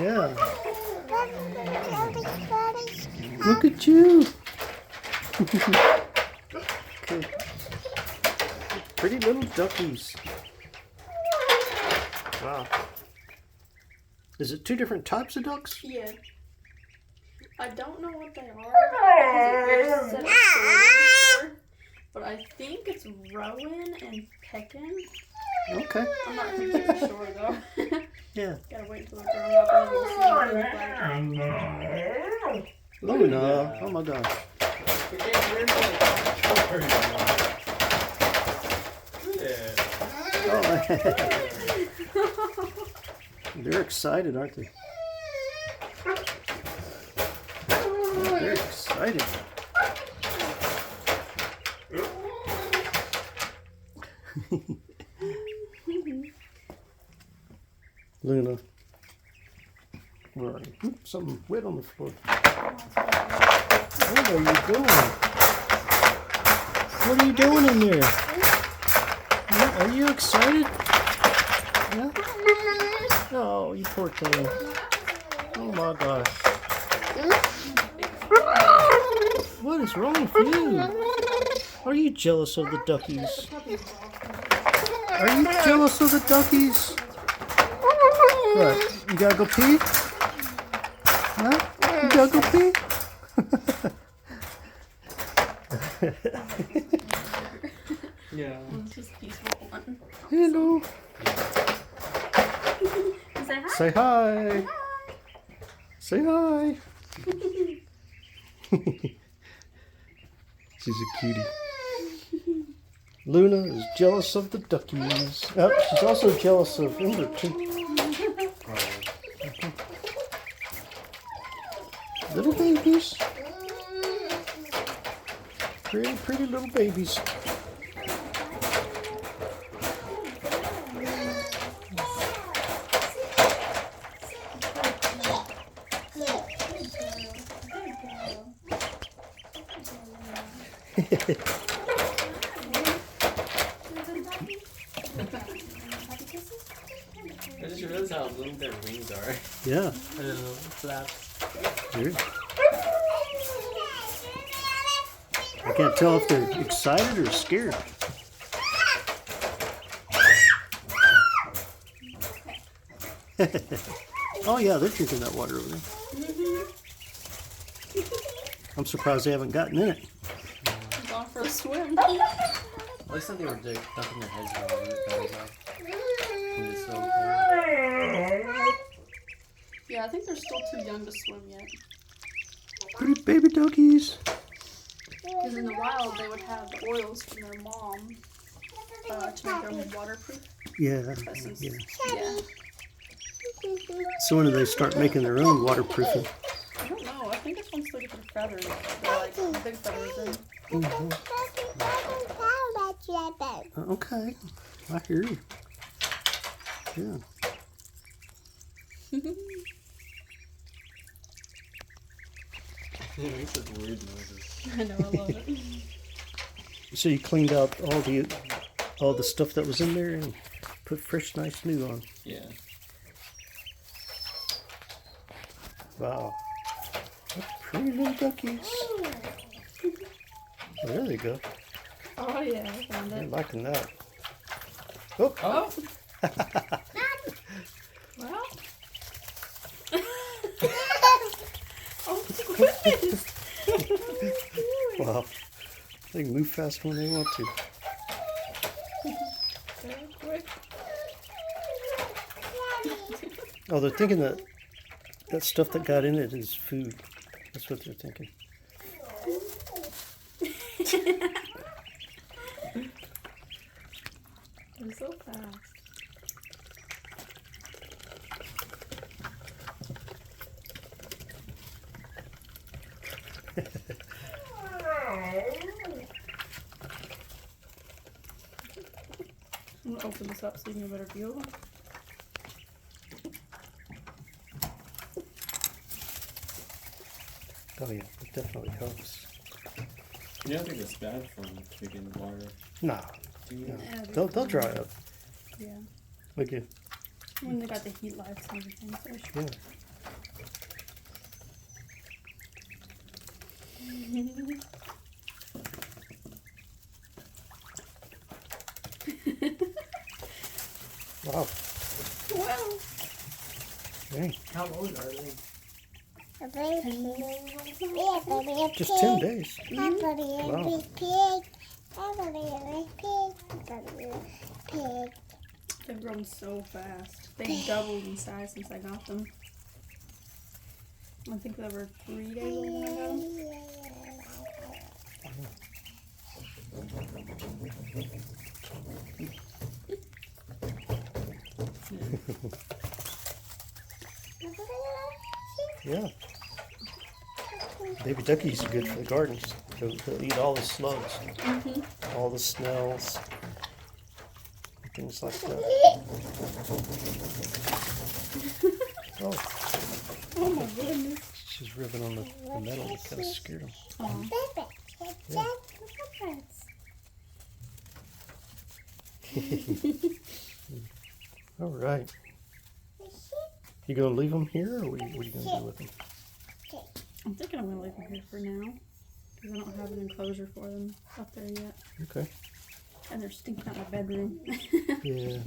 Yeah. Look at you. Okay. Pretty little duckies. Wow. Is it two different types of ducks? Yeah. I don't know what they are because it was before, but I think it's Rowan and Pekin. Okay. I'm not completely sure though. Yeah. Gotta wait until they're grown up and then we'll see what they look like. Luna. Oh my gosh. Oh. They're excited, aren't they? They're excited. Luna. Where are you? Oops, something wet on the floor. What are you doing? What are you doing in there? Yeah, are you excited? Yeah? Oh, you poor thing. Oh my gosh. What is wrong with you? Are you jealous of the duckies? Are you jealous of the duckies? What? You gotta go pee? Huh? You gotta go pee? Yeah. Just peaceful one. Hello. Say hi. Say hi. Say hi. She's a cutie. Luna is jealous of the duckies. Oh, she's also jealous of Ember too. Little babies. Pretty, pretty little babies. I just realized how little their wings are. Yeah. And little flaps. Weird. I can't tell if they're excited or scared. Oh yeah, they're drinking that water over there. I'm surprised they haven't gotten in it. Gone for a swim. Looks like they were ducking their heads around when it bellies off. Yeah, I think they're still too young to swim yet. Pretty baby duckies. Because in the wild, they would have the oils from their mom to make them waterproof. Yeah, yeah. Yeah. So when do they start making their own waterproofing? I don't know. I think it's once they get their feathers. They're like big feathers in. Mm-hmm. Okay, I hear you. Yeah. It makes such weird noises. I know, I love it. So you cleaned out all the stuff that was in there and put fresh, nice new on. Yeah. Wow. Pretty little duckies. Oh, there they go. Oh yeah, I found They're it. liking that. Oh. Oh. Well. Oh goodness. Wow. They can move fast when they want to. Very quick. Oh, they're thinking that stuff that got in it is food. That's what they're thinking. They're so fast. I'm gonna open this up so you can get a better view of them. Oh yeah, it definitely helps. You don't think it's bad from drinking water? Nah. Do you? No. They'll dry up. Yeah. Like you. When they got the heat lights and everything. So Yeah. Wow. Well. Dang. How old are they? A baby. Yeah, baby, a Just pig. 10 days. A baby, a Wow. big pig. A baby, a pig. A baby, a pig. They've grown so fast. They've doubled in size since I got them. I think they were 3 days old when I got them. Yeah. Baby duckies are good for the gardens. They'll eat all the slugs, all the snails, things like that. Oh, Oh my goodness. she's ribbing on the metal. It kind of scared him. Oh. Baby, it's Jack All right. You gonna leave them here, or what are you gonna do with them? I'm thinking I'm going to leave them here for now. Because I don't have an enclosure for them up there yet. Okay. And they're stinking out my bedroom. Yeah.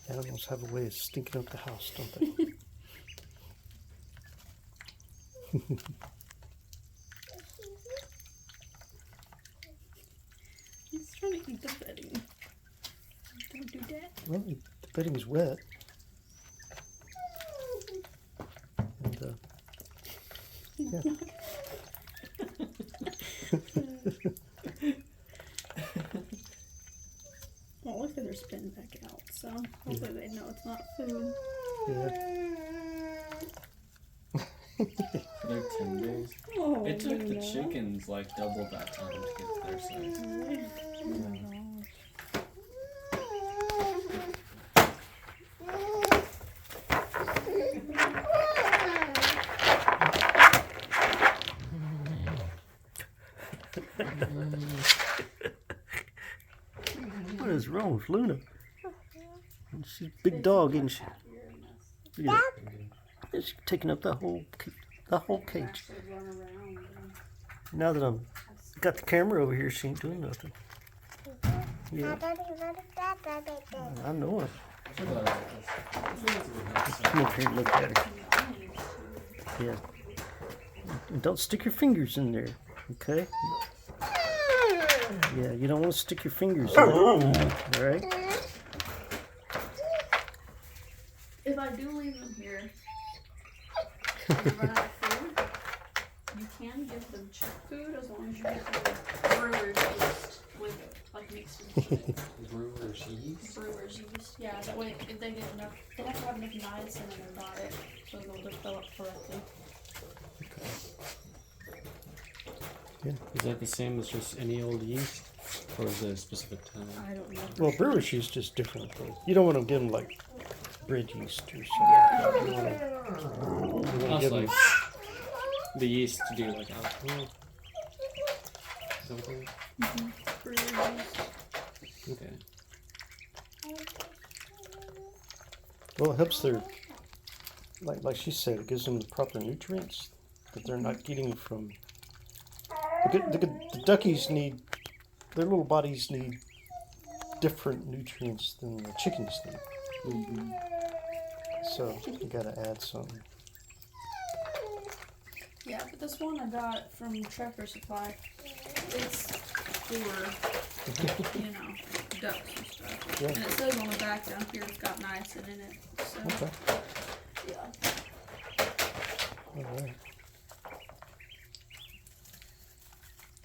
Animals have a way of stinking up the house, don't they? He's trying to eat the bedding. Don't do that. Well, the bedding's wet. And, yeah. Well, it looks like they're spitting back out, so hopefully they know it's not food. Yeah. They're 10 days. Oh, It took the no. chickens like double that time to get to their size. Really? Oh my gosh. What is wrong with Luna? She's a big dog, isn't she? Look at that. She's taking up the whole cage. Now that I'm got the camera over here, she ain't doing nothing. Yeah, I know it. Come up here and look at her. Yeah. And don't stick your fingers in there, okay? Yeah, you don't want to stick your fingers in there. All right? If I do leave them here, and they run out of food, you can give them chick food as long as you get them brewer's yeast with it, like mixed with it. Brewer's yeast? Brewer's yeast, yeah. That way, if they get enough, they have to have enough niacin in their diet so they'll develop correctly. Yeah. Is that the same as just any old yeast? Or is there a specific time? I don't know. Well, brewer's yeast is different, though. You don't want to give them like bread yeast or something. You want to Also, give them. like the yeast to do like alcohol. Is that what they Brewer's yeast. Okay. Well, it helps their, like she said, it gives them the proper nutrients that they're not getting from. The duckies need, their little bodies need different nutrients than the chickens need. Mm-hmm. So you gotta add some. Yeah, but this one I got from Tractor Supply. It's for, you know, ducks and stuff. Yeah. And it says on the back down here it's got niacin in it. So, Okay. yeah. All right.